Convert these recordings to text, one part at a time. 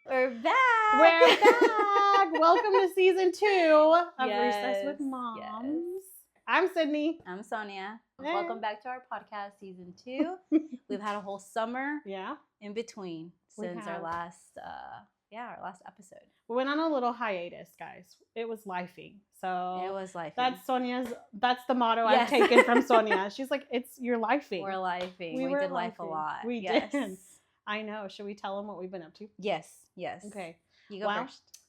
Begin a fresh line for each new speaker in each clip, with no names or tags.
We're back.
We're back. Welcome to season 2 of Recess with
Yes,
Moms.
yes.
I'm Sydney.
I'm Sonia.
Hey.
Welcome back to our podcast, season 2. We've had a whole summer
Yeah.
in between
We
since our
have.
last episode.
We went on a little hiatus, guys. It was lifing. So
It was life.
that's the motto
Yes.
I've taken from Sonia. She's like, it's your lifing.
We're lifing.
We
We
were
did life a
lifing.
lot.
We
yes.
did. I know. Should we tell them what we've been up to?
Yes.
Okay.
You go
Well,
first.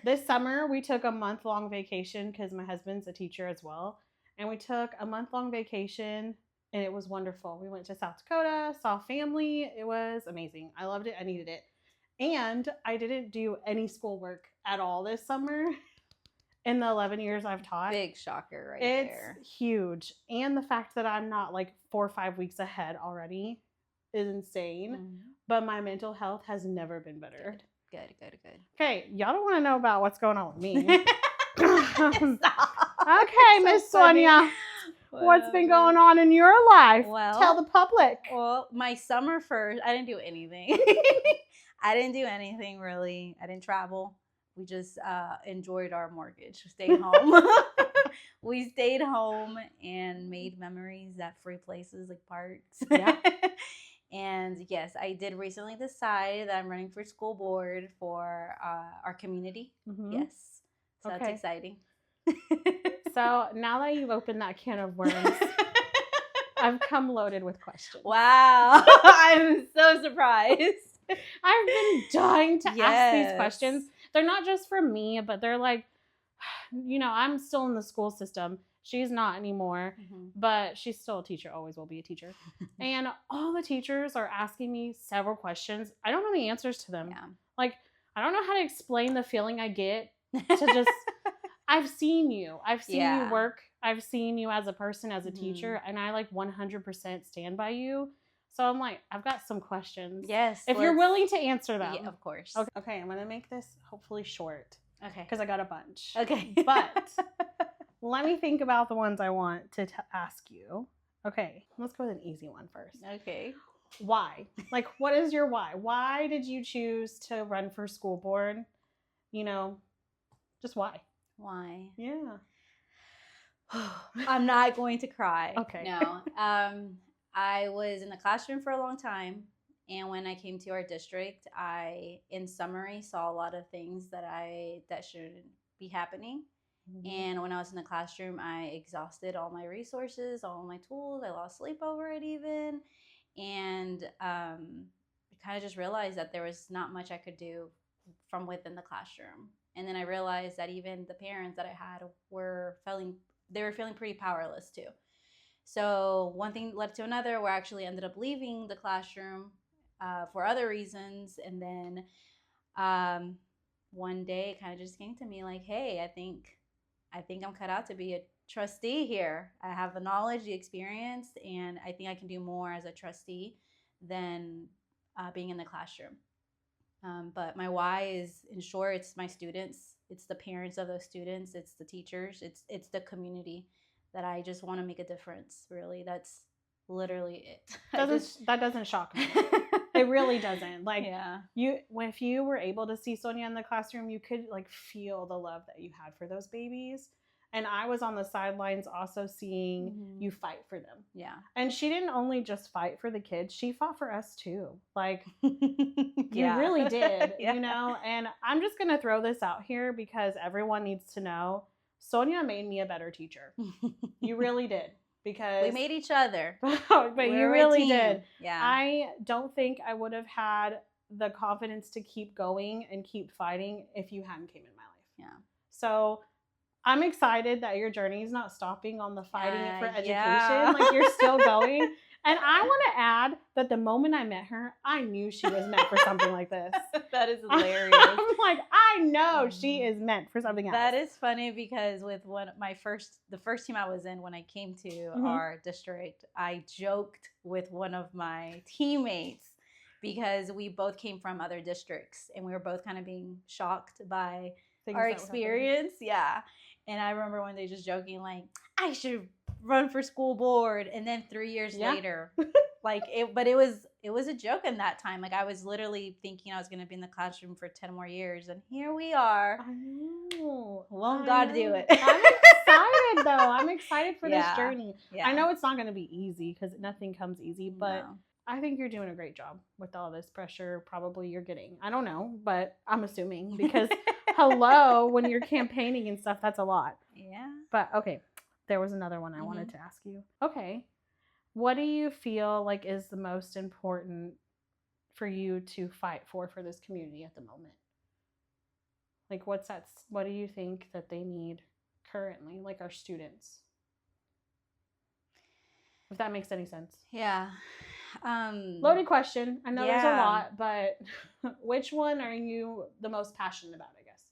This summer, we took a month-long vacation because my husband's a teacher as well. And we took a month-long vacation, and it was wonderful. We went to South Dakota, saw family. It was amazing. I loved it. I needed it. And I didn't do any schoolwork at all this summer in the 11 years I've taught.
Big shocker right
It's
there.
huge. And the fact that I'm not like 4 or 5 weeks ahead already is insane.
Mhm.
But my mental health has never been better.
Good.
Okay, y'all don't want to know about what's going on with me.
Stop.
Okay,
So
Miss
funny.
Sonia, what's been going on in your life?
Well,
tell the public.
Well, my summer first, I didn't do anything. I didn't do anything really. I didn't travel. We just enjoyed our mortgage. Stayed home. We stayed home and made memories at free places like parks.
Yeah.
And yes, I did recently decide that I'm running for school board for our community.
Mhm.
Yes. So
Okay.
that's exciting.
So now that you've opened that can of worms, I've come loaded with questions.
Wow. I'm so surprised.
I've been dying to ask these
Yes.
questions. They're not just for me, but they're like, I'm still in the school system. She's not anymore, but she's still a teacher, always will be a teacher. And all the teachers are asking me several questions. I don't know the answers to them.
Yeah.
Like, I don't know how to explain the feeling I get to just, I've seen you. I've seen you work. I've seen you as a person, as a teacher, and I like 100% stand by you. So I'm like, I've got some questions.
Yes.
If you're willing to answer them.
Yeah, of course.
Okay, I'm going to make this hopefully short
Okay.
because I got a bunch.
Okay.
But let me think about the ones I want to ask you. Okay, let's go with an easy one first.
Okay.
Why? Like, what is your why? Why did you choose to run for school board? Just why?
Why?
Yeah.
I'm not going to cry.
Okay.
No. I was in the classroom for a long time. And when I came to our district, I, in summary, saw a lot of things that shouldn't be happening.
Mm-hmm.
And when I was in the classroom, I exhausted all my resources, all my tools. I lost sleep over it even. And I kind of just realized that there was not much I could do from within the classroom. And then I realized that even the parents that I had were feeling pretty powerless too. So one thing led to another where I actually ended up leaving the classroom for other reasons. And then one day it kind of just came to me like, hey, I think I'm cut out to be a trustee here. I have the knowledge, the experience, and I think I can do more as a trustee than being in the classroom. But my why is, in short, it's my students, it's the parents of those students, it's the teachers, it's the community that I just want to make a difference. Really, that's literally it.
That doesn't shock me. It really doesn't. Like,
yeah.
If you were able to see Sonia in the classroom, you could like feel the love that you had for those babies. And I was on the sidelines also seeing you fight for them.
Yeah.
And she didn't only just fight for the kids, she fought for us too. Like, you really did,
Yeah.
And I'm just going to throw this out here because everyone needs to know, Sonia made me a better teacher. You really did. Because
we made each other.
But you really did.
Yeah.
I don't think I would have had the confidence to keep going and keep fighting if you hadn't came in my life.
Yeah.
So I'm excited that your journey is not stopping on the fighting for education.
Yeah.
Like, you're still going. And I want to add that the moment I met her, I knew she was meant for something like this.
That is hilarious.
I'm like, I know she is meant for something else.
That is funny because with the first team I was in when I came to our district, I joked with one of my teammates because we both came from other districts and we were both kind of being shocked by our experience. Yeah. And I remember one day just joking like, I should run for school board, and then 3 years
Yeah.
later, like it was a joke in that time. Like I was literally thinking I was going to be in the classroom for 10 more years, and here we are.
I know.
Won't
I
God do
know.
it?
I'm excited though. I'm excited for this
Yeah.
journey.
Yeah.
I know it's not going to be easy because nothing comes easy, but
No.
I think you're doing a great job with all this pressure probably you're getting. I don't know, but I'm assuming because hello, when you're campaigning and stuff, that's a lot.
Yeah.
But okay, there was another one I wanted to ask you. Okay. What do you feel like is the most important for you to fight for this community at the moment? Like what do you think that they need currently, like our students? If that makes any sense.
Yeah.
Loaded question. I know there's a
Yeah.
lot, but which one are you the most passionate about, I guess?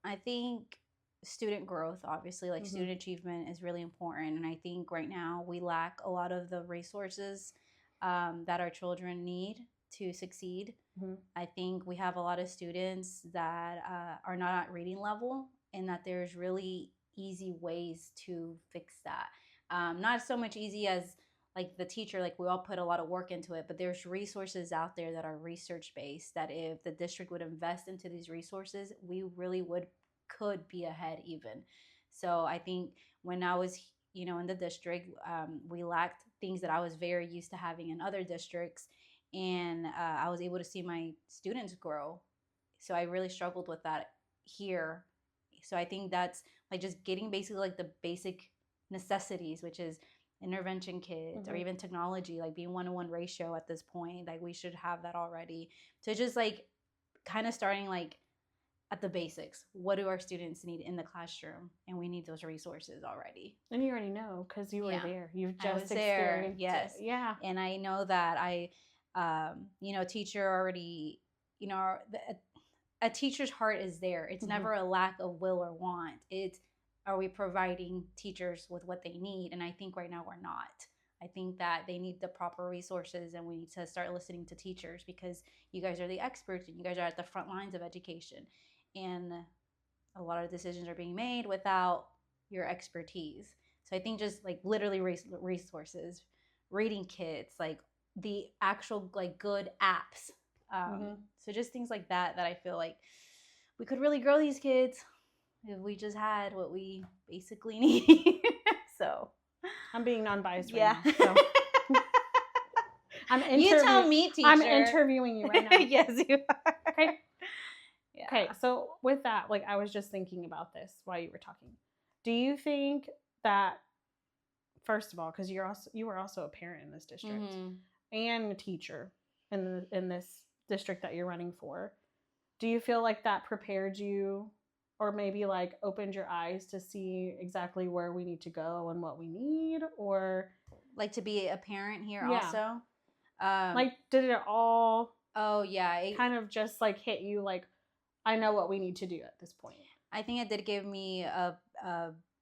I think student growth, obviously, like
Mhm.
student achievement is really important. And I think right now we lack a lot of the resources that our children need to succeed.
Mhm.
I think we have a lot of students that are not at reading level, and that there's really easy ways to fix that. Not so much easy as like the teacher, like we all put a lot of work into it, but there's resources out there that are research based that if the district would invest into these resources, we really could be ahead even. So I think when I was, in the district, we lacked things that I was very used to having in other districts, and I was able to see my students grow. So I really struggled with that here. So I think that's like just getting basically like the basic necessities, which is intervention kits, or
Mhm.
even technology, like being 1-to-1 ratio at this point. Like we should have that already. So just like kind of starting like at the basics. What do our students need in the classroom? And we need those resources already.
And you already know because you were
Yeah.
there. You've
I was
just
there.
experienced
Yes.
it. Yeah.
And I know that teacher already, a teacher's heart is there. It's
Mhm.
never a lack of will or want. It's, are we providing teachers with what they need? And I think right now we're not. I think that they need the proper resources, and we need to start listening to teachers, because you guys are the experts and you guys are at the front lines of education. And a lot of decisions are being made without your expertise. So I think just like literally resources, reading kits, like the actual like good apps. So just things like that I feel like we could really grow these kids if we just had what we basically need. So
I'm being non-biased
yeah.
right now. So.
You tell me, teacher.
I'm interviewing you right now.
Yes, you are.
Okay.
Yeah.
Okay, so with that, like I was just thinking about this while you were talking. Do you think that, first of all, because you were also a parent in this district and a teacher in this district that you're running for, do you feel like that prepared you, or maybe like opened your eyes to see exactly where we need to go and what we need, or
like to be a parent here
Yeah.
also?
Like did it all
Oh yeah,
kind of just like hit you like, I know what we need to do at this point?
I think it did give me a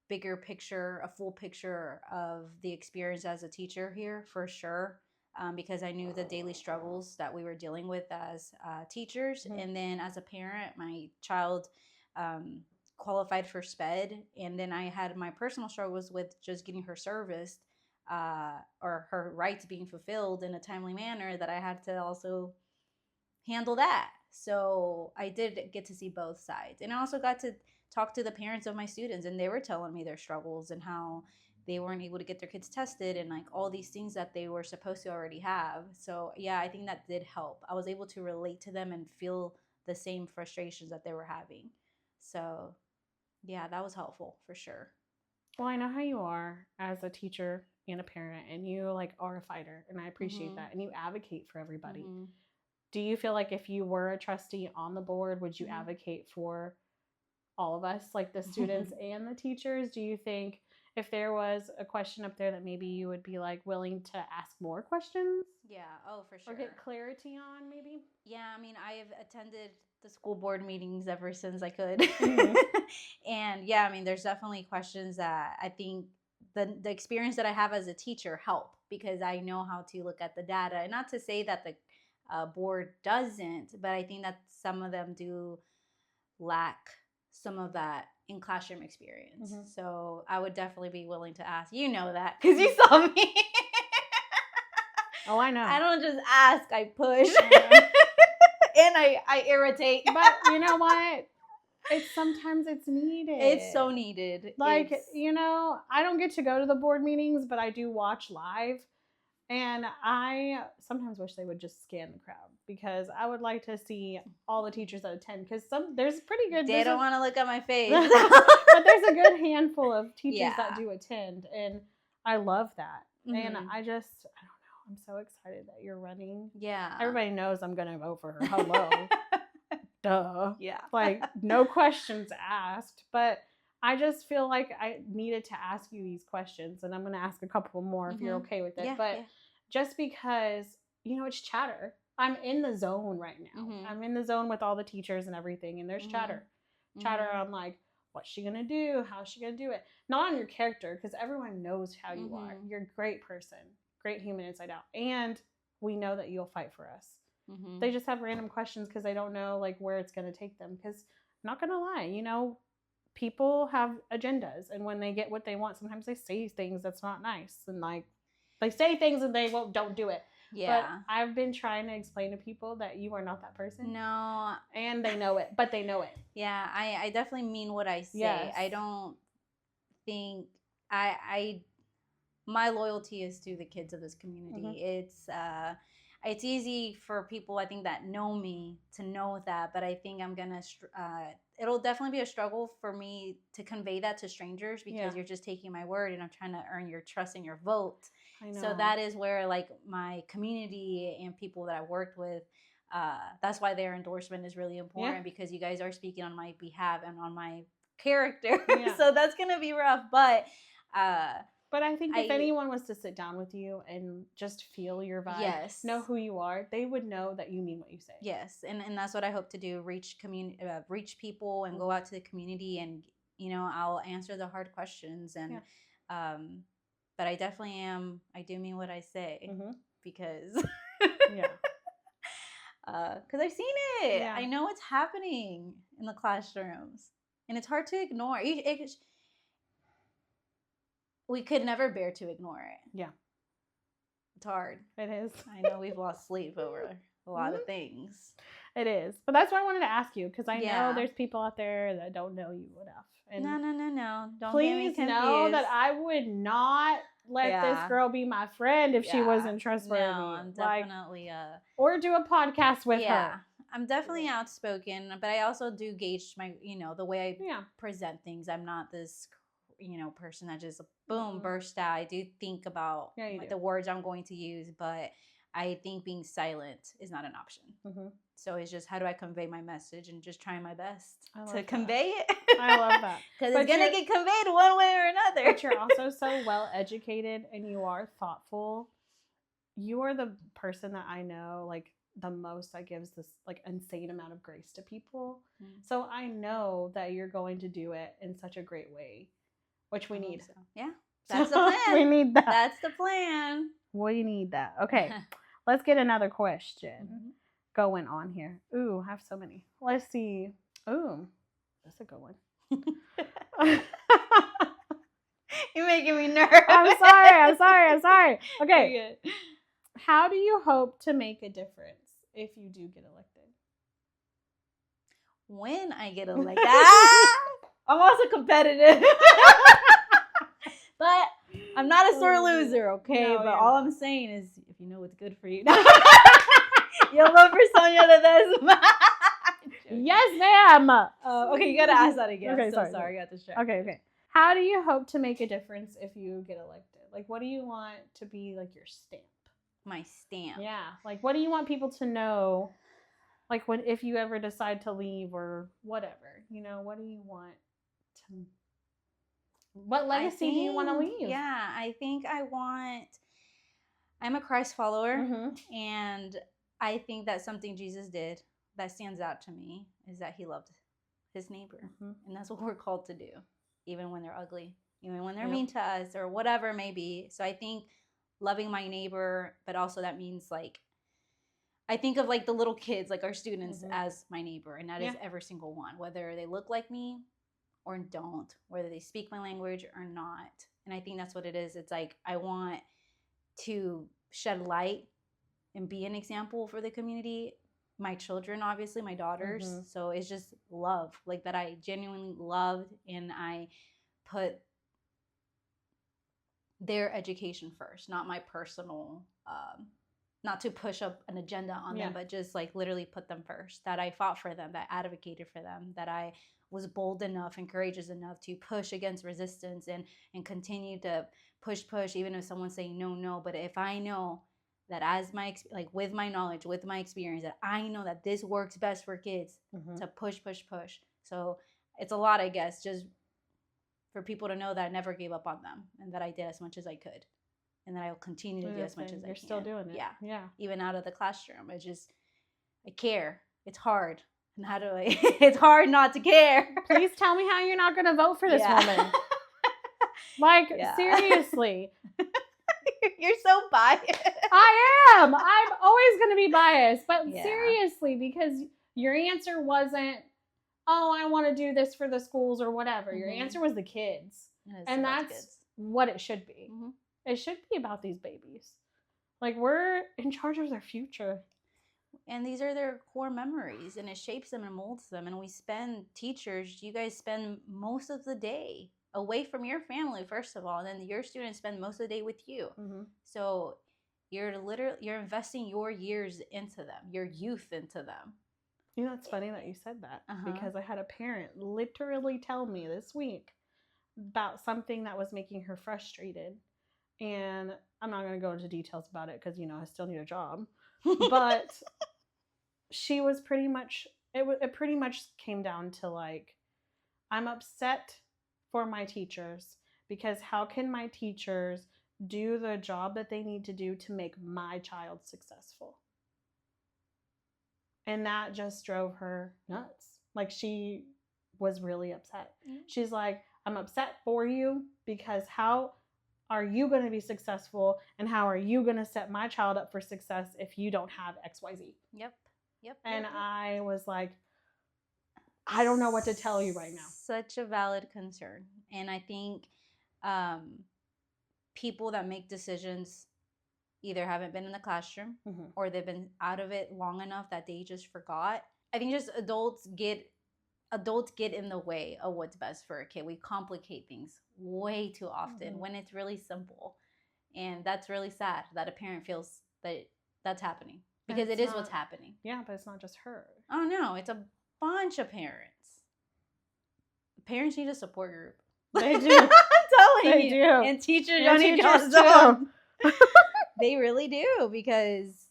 bigger picture, a full picture of the experience as a teacher here, for sure. Because I knew the daily struggles that we were dealing with as teachers.
Mhm.
And then as a parent, my child qualified for SPED. And then I had my personal struggles with just getting her serviced, or her rights being fulfilled in a timely manner, that I had to also handle that. So I did get to see both sides. And I also got to talk to the parents of my students, and they were telling me their struggles and how they weren't able to get their kids tested, and like all these things that they were supposed to already have. So yeah, I think that did help. I was able to relate to them and feel the same frustrations that they were having. So yeah, that was helpful for sure.
Well, I know how you are as a teacher and a parent, and you like are a fighter, and I appreciate that, and you advocate for everybody. Do you feel like if you were a trustee on the board, would you advocate for all of us, like the students and the teachers? Do you think if there was a question up there that maybe you would be like willing to ask more questions?
Yeah, oh, for sure.
Or get clarity on maybe?
Yeah, I mean, I have attended the school board meetings ever since I could. And yeah, I mean, there's definitely questions that I think the experience that I have as a teacher help, because I know how to look at the data. And not to say that the board doesn't, but I think that some of them do lack some of that in classroom experience.
Mm-hmm.
So I would definitely be willing to ask. You know that because you saw me.
Oh, I know.
I don't just ask, I push. And I irritate.
But you know what? Sometimes it's needed.
It's so needed.
Like, I don't get to go to the board meetings, but I do watch live. And I sometimes wish they would just scan the crowd because I would like to see all the teachers that attend because there's pretty good.
They don't want to look at my face.
But there's a good handful of teachers that do attend, and I love that. Mm-hmm. And I don't know. I'm so excited that you're running.
Yeah.
Everybody knows I'm going to vote for her. Hello. Duh.
Yeah.
Like, no questions asked. But I just feel like I needed to ask you these questions, and I'm going to ask a couple more if you're okay with it. But just because, it's chatter. I'm in the zone right now. Mm-hmm. I'm in the zone with all the teachers and everything, and there's chatter. Chatter on, like, what's she going to do? How's she going to do it? Not on your character, because everyone knows how you are. You're a great person, great human inside out. And we know that you'll fight for us. Mm-hmm. They just have random questions because they don't know, like, where it's going to take them. Because, not going to lie, people have agendas, and when they get what they want, sometimes they say things that's not nice, and like they say things and they don't do it. Yeah. But I've been trying to explain to people that you are not that person.
No.
And they know it, but they know it.
Yeah, I definitely mean what I say. Yes. I don't think my loyalty is to the kids of this community. Mm-hmm. It's easy for people, I think, that know me to know that, but I think I'm going to, it'll definitely be a struggle for me to convey that to strangers because you're just taking my word and I'm trying to earn your trust and your vote. I know. So that is where, like, my community and people that I worked with, that's why their endorsement is really important because you guys are speaking on my behalf and on my character. Yeah. So that's going to be rough, but
I think if anyone was to sit down with you and just feel your vibe, know who you are, they would know that you mean what you say. Yes,
and that's what I hope to do, reach people and go out to the community and, I'll answer the hard questions. And but I definitely I do mean what I say because because I've seen it. Yeah. I know what's happening in the classrooms and it's hard to ignore. We could never bear to ignore it. Yeah. It's hard.
It is.
I know we've lost sleep over a lot of things.
It is. But that's why I wanted to ask you because I know there's people out there that don't know you enough. And
no. Don't
please know that I would not let this girl be my friend if she wasn't trustworthy.
No, I'm definitely
or do a podcast with her.
I'm definitely outspoken, but I also do gauge my, the way I present things. I'm not this person that just boom burst out. I do think about the words I'm going to use, but I think being silent is not an option. Mm-hmm. So it's just how do I convey my message and just trying my best to convey it.
I love that
because it's gonna get conveyed one way or another.
But you're also so well educated and you are thoughtful. You are the person that I know like the most that gives this like insane amount of grace to people. Mm-hmm. So I know that you're going to do it in such a great way. Which we need.
So. Yeah, that's the plan.
We need that.
That's the plan.
We need that. Okay, let's get another question going on here. Ooh, I have so many. Let's see. Ooh, that's a good one.
You're making me nervous.
I'm sorry. Okay. How do you hope to make a difference if you do get elected?
When I get elected. I'm also competitive. But I'm not a sore loser, okay? No, but all I'm saying is, if you know what's good for you, you'll vote for Sonia to this.
Yes, ma'am.
Okay, you gotta ask that again. Okay, sorry, I got distracted.
Okay. How do you hope to make a difference if you get elected? Like, what do you want to be like your stamp?
My stamp.
Yeah. Like, what do you want people to know? Like, if you ever decide to leave or whatever, what do you want to? What legacy do you want to leave?
Yeah, I think I'm a Christ follower, and I think that something Jesus did that stands out to me is that he loved his neighbor, and that's what we're called to do, even when they're ugly, even when they're mean to us or whatever it may be. So I think loving my neighbor, but also that means like I think of like the little kids, like our students,
Mhm.
as my neighbor, and that is
Yeah.
every single one, whether they look like me or don't, whether they speak my language or not. And I think that's what it is. It's like I want to shed light and be an example for the community. My children, obviously, my daughters.
Mhm.
So it's just love, like that I genuinely loved, and I put their education first, not my personal, not to push up an agenda on
Yeah.
them, but just like literally put them first. That I fought for them, that I advocated for them, that I was bold enough and courageous enough to push against resistance and continue to push, even if someone's saying no. But if I know that as my like with my knowledge, with my experience, that I know that this works best for kids,
Mhm.
to push. So it's a lot, I guess, just for people to know that I never gave up on them and that I did as much as I could, and that I will continue to do as much as I
You're
can.
still doing it.
Yeah.
Yeah.
Even out of the classroom. I care. It's hard. And how do I, it's hard not to care.
Please tell me how you're not going to vote for this
Yeah.
woman. Like,
Yeah.
seriously.
You're so biased.
I am. I'm always going to be biased. But
Yeah.
seriously, because your answer wasn't, oh, I want to do this for the schools or whatever. Your
Mhm.
answer was the kids.
It's
And
about the
that's
kids.
what it should be.
Mhm.
It should be about these babies. Like, we're in charge of their future.
And these are their core memories, and it shapes them and molds them. And we spend, teachers, you guys spend most of the day away from your family, first of all, and then your students spend most of the day with you.
Mm-hmm.
So you're investing your years into them, your youth into them.
You know, it's funny that you said that,
Uh-huh.
because I had a parent literally tell me this week about something that was making her frustrated. And I'm not going to go into details about it because, you know, I still need a job. But she was pretty much, it pretty much came down to like, I'm upset for my teachers because how can my teachers do the job that they need to do to make my child successful? And that just drove her nuts. Like, she was really upset. Mm-hmm. She's like, I'm upset for you because how are you going to be successful, and how are you going to set my child up for success if you don't have XYZ?
Yep.
And I was like, I don't know what to tell you right now.
Such a valid concern. And I think people that make decisions either haven't been in the classroom, mm-hmm. or they've been out of it long enough that they just forgot. I think just adults get in the way of what's best for a kid. We complicate things way too often, mm-hmm. when it's really simple. And that's really sad that a parent feels that that's happening, because it is what's happening.
Yeah, but it's not just her.
Oh no, it's a bunch of parents. Parents need a support group.
They do.
I'm telling
you.
They do. And teachers
don't
need
too.
They really do, because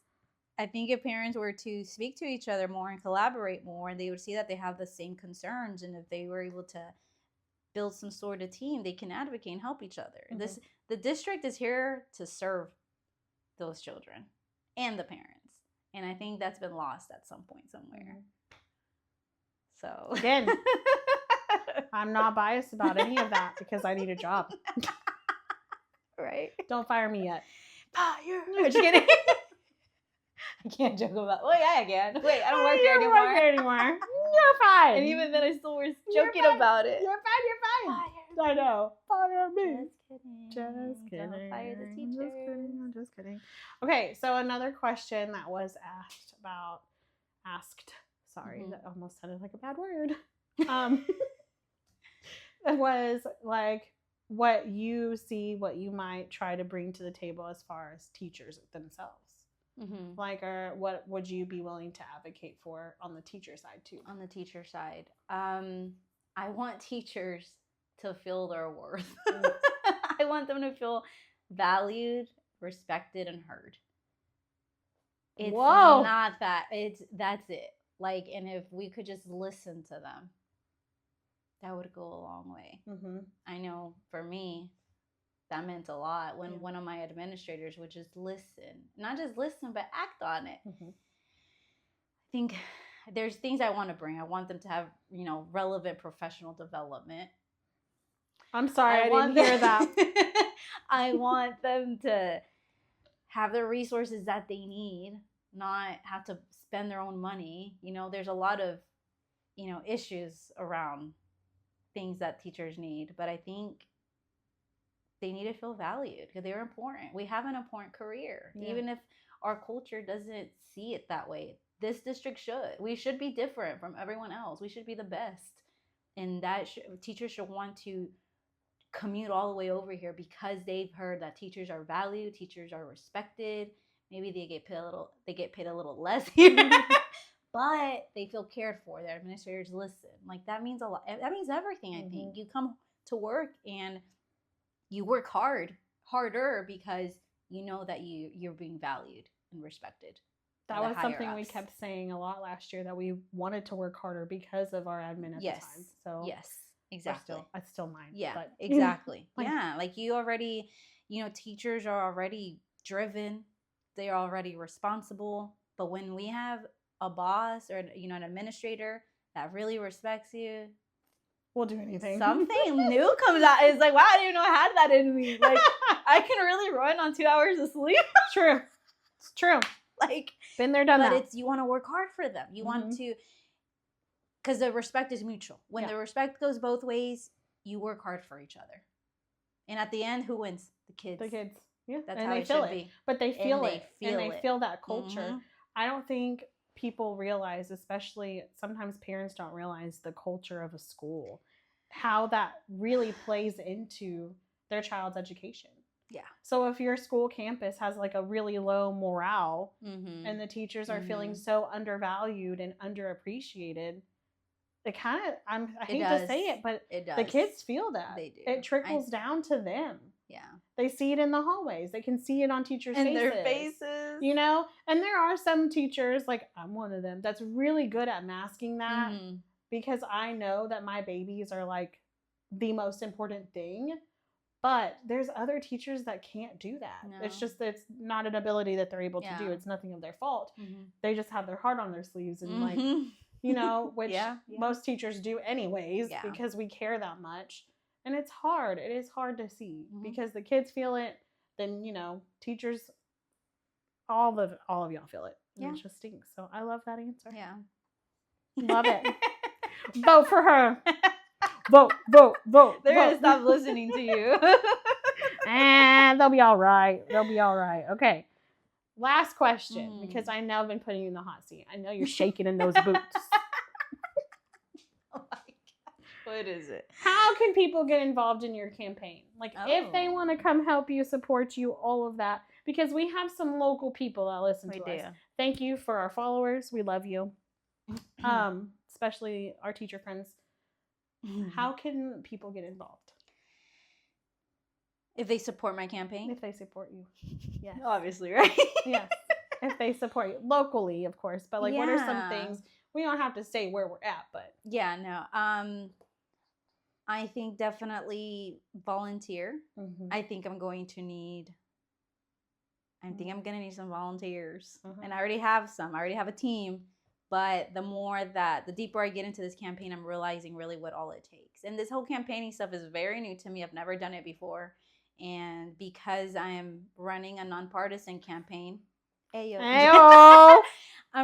I think if parents were to speak to each other more and collaborate more, they would see that they have the same concerns. And if they were able to build some sort of team, they can advocate and help each other. Mm-hmm. The district is here to serve those children and the parents. And I think that's been lost at some point somewhere. Mm-hmm. So
again, I'm not biased about any of that because I need a job.
Right?
Don't fire me yet.
Fire! I'm just kidding. I can't joke about. Oh yeah, I can. Wait, I don't work here anymore.
Work here anymore. You're fine.
And even then, I still was joking about it.
You're fine. Fire. I know. Fire me.
Just kidding. Don't fire the teacher.
I'm just kidding. Okay, so another question that was asked. Sorry, mm-hmm. That almost sounded like a bad word. It was like, what you see, what you might try to bring to the table as far as teachers themselves. Mm-hmm. Like, what would you be willing to advocate for on the teacher side too?
On the teacher side, I want teachers to feel their worth. I want them to feel valued, respected, and heard. It's not that. That's it. Like, and if we could just listen to them, that would go a long way. Mm-hmm. I know for me, that meant a lot when one of my administrators would just listen. Not just listen, but act on it. Mm-hmm. I think there's things I want to bring. I want them to have, relevant professional development.
I'm sorry, I didn't hear that.
I want them to have the resources that they need not have to spend their own money. There's a lot of, issues around things that teachers need, but I think they need to feel valued because they're important. We have an important career, even if our culture doesn't see it that way. This district should. We should be different from everyone else. We should be the best, and that teachers should want to commute all the way over here because they've heard that teachers are valued, teachers are respected. Maybe they get paid a little less here, but they feel cared for. Their administrators listen. Like, that means a lot. That means everything. I think you come to work and you work harder because you know that you're being valued and respected.
That was something we kept saying a lot last year, that we wanted to work harder because of our admin at the time. So
yes, exactly.
That's still mine.
Yeah,
but,
exactly. Yeah, like you already, teachers are already driven. They're already responsible. But when we have a boss or, an administrator that really respects you,
we'll do anything.
Something new comes out. It's like, wow, I didn't even know I had that in me. Like, I can really run on 2 hours of sleep.
True. It's true.
Like,
been there, done that.
But you want to work hard for them. You want to, because the respect is mutual. When the respect goes both ways, you work hard for each other. And at the end, who wins? The kids.
The kids. Yeah.
That's
and
how
they
it
feel
should
it.
be.
But they feel it.
And
they feel that culture. I don't think people realize, especially sometimes parents don't realize the culture of a school, how that really plays into their child's education. Yeah. So if your school campus has like a really low morale and the teachers are feeling so undervalued and underappreciated, it kind of, I hate to say it, but the kids feel that. They do. It trickles down to them. Yeah. They see it in the hallways. They can see it on teachers' faces.
Their faces.
And there are some teachers, like I'm one of them, that's really good at masking that because I know that my babies are like the most important thing. But there's other teachers that can't do that. No. It's just that it's not an ability that they're able to do. It's nothing of their fault. They just have their heart on their sleeves and which most teachers do anyways because we care that much. And it's hard. It is hard to see because the kids feel it. Then, teachers, all of y'all feel it. And it just stinks. So I love that answer. Yeah. Love it. Vote for her. Vote.
They're going to stop listening to you.
And they'll be all right. Okay. Last question, because I know I've been putting you in the hot seat. I know you're shaking in those boots.
Oh my God. What is it?
How can people get involved in your campaign? Like, if they want to come help you, support you, all of that. Because we have some local people that listen to us. Thank you for our followers. We love you. Especially our teacher friends. How can people get involved?
If they support my campaign?
If they support you. Yes.
Obviously, right?
Yes. If they support you. Locally, of course. But what are some things? We don't have to say where we're at, but.
Yeah, no. I think definitely volunteer. I think I'm going to need some volunteers. And I already have some. I already have a team. But the deeper I get into this campaign, I'm realizing really what all it takes. And this whole campaigning stuff is very new to me. I've never done it before. And because I am running a nonpartisan campaign, I'm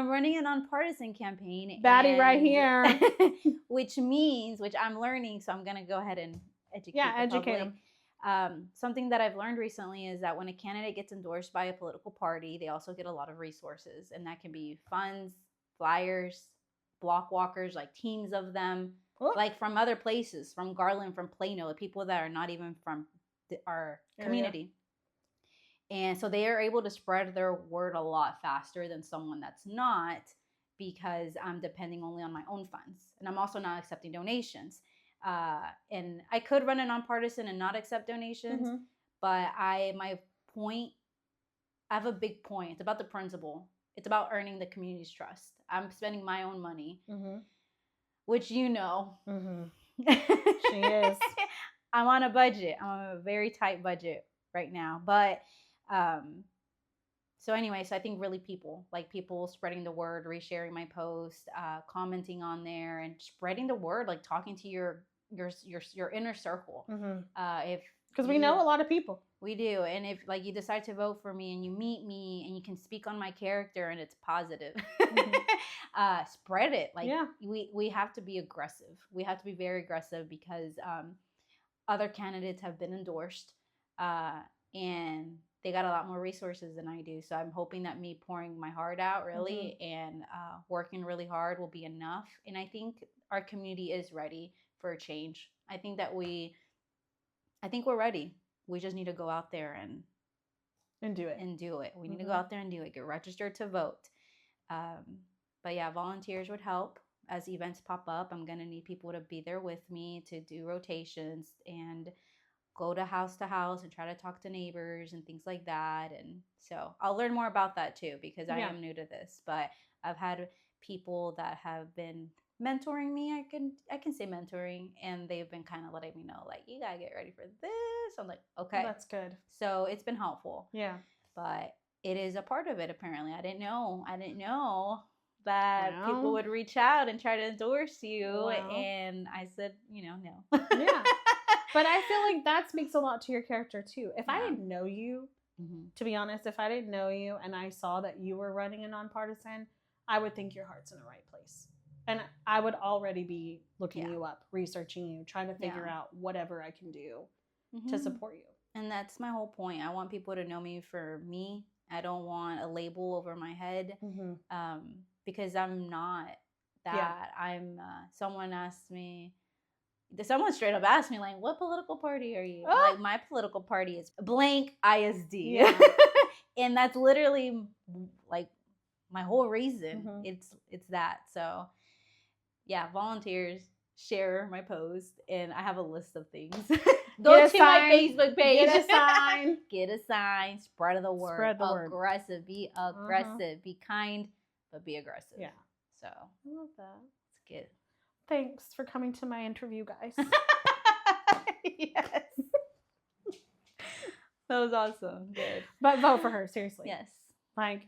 running a nonpartisan campaign.
Baddie right here.
which I'm learning, so I'm going to go ahead and educate them. Something that I've learned recently is that when a candidate gets endorsed by a political party, they also get a lot of resources. And that can be funds, flyers, block walkers, like teams of them, like from other places, from Garland, from Plano, people that are not even from our community. And so they are able to spread their word a lot faster than someone that's not, because I'm depending only on my own funds. And I'm also not accepting donations. And I could run a nonpartisan and not accept donations, but I have a big point. It's about the principle. It's about earning the community's trust. I'm spending my own money, which She
is.
I'm on a budget. I'm on a very tight budget right now. But so I think really people spreading the word, resharing my post, commenting on there, and spreading the word, like talking to your inner circle. If
Because we know a lot of people.
We do. And if like you decide to vote for me and you meet me and you can speak on my character and it's positive, spread it. Like we have to be aggressive. We have to be very aggressive because other candidates have been endorsed and they got a lot more resources than I do. So I'm hoping that me pouring my heart out really and working really hard will be enough. And I think our community is ready for a change. I think we're ready. We just need to go out there and do it. We need to go out there and do it. Get registered to vote. But yeah, volunteers would help as events pop up. I'm going to need people to be there with me to do rotations and go to house and try to talk to neighbors and things like that. And so I'll learn more about that too, because I am new to this, but I've had people that have been mentoring me. I can say mentoring, and they've been kind of letting me know, like, you gotta get ready for this. I'm like, okay,
that's good.
So it's been helpful.
Yeah,
but it is a part of it. Apparently, I didn't know that people would reach out and try to endorse you, and I said, no.
Yeah, but I feel like that speaks a lot to your character too. If I didn't know you, to be honest, if I didn't know you and I saw that you were running a nonpartisan, I would think your heart's in the right place. And I would already be looking you up, researching you, trying to figure out whatever I can do to support you.
And that's my whole point. I want people to know me for me. I don't want a label over my head because I'm not that. Yeah. I'm someone straight up asked me, like, what political party are you? Oh. Like, my political party is blank ISD. Yeah. And that's literally like my whole reason. It's that. So yeah, volunteers, share my post, and I have a list of things. Go to my Facebook page.
Get a sign.
Get a sign. Spread the word.
Spread the word.
Aggressive. Be aggressive. Be kind, but be aggressive.
Yeah.
So
I love that.
It's good.
Thanks for coming to my interview, guys.
Yes. That was awesome. Good.
But vote for her, seriously.
Yes.
Like,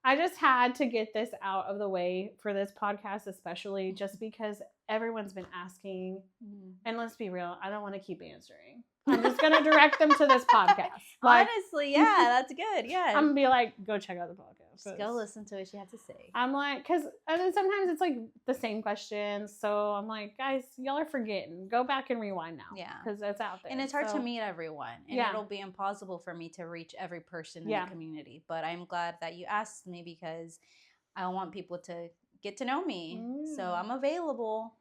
I just had to get this out of the way for this podcast, especially just because everyone's been asking. And let's be real, I don't want to keep answering. I'm just going to direct them to this podcast.
Like, honestly, yeah, that's good. Yeah.
I'm going to be like, go check out the podcast.
Just go listen to what she had to say.
I'm like, because then sometimes it's like the same questions. So I'm like, guys, y'all are forgetting. Go back and rewind now.
Yeah.
Because it's out there.
And it's hard to meet everyone. And it'll be impossible for me to reach every person in the community. But I'm glad that you asked me because I want people to get to know me. So I'm available,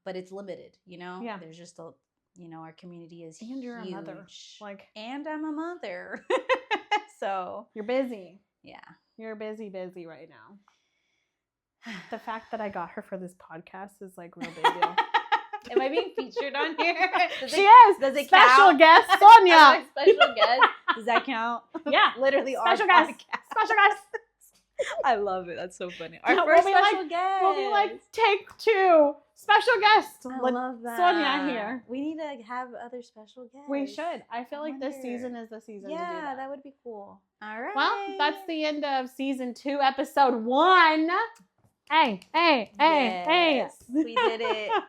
but it's limited, Yeah. There's just our community is
and you're
huge.
A mother.
And I'm a mother. So
you're busy.
Yeah.
You're busy right now. The fact that I got her for this podcast is like real big deal.
Am I being featured on here?
She is.
Does it
special
count?
Guest Sonia.
Special guest. Does that count?
Yeah.
Literally
special
our
guest.
Podcast.
Special guest.
I love it. That's so funny. Our first special guest.
We'll be like, take 2. Special guest.
I love that.
Sonia here.
We need to have other special guests.
We should. I feel like this season is the season to do that.
Yeah, that would be cool. All right.
Well, that's the end of season 2, episode 1. Hey.
Yes, we did it.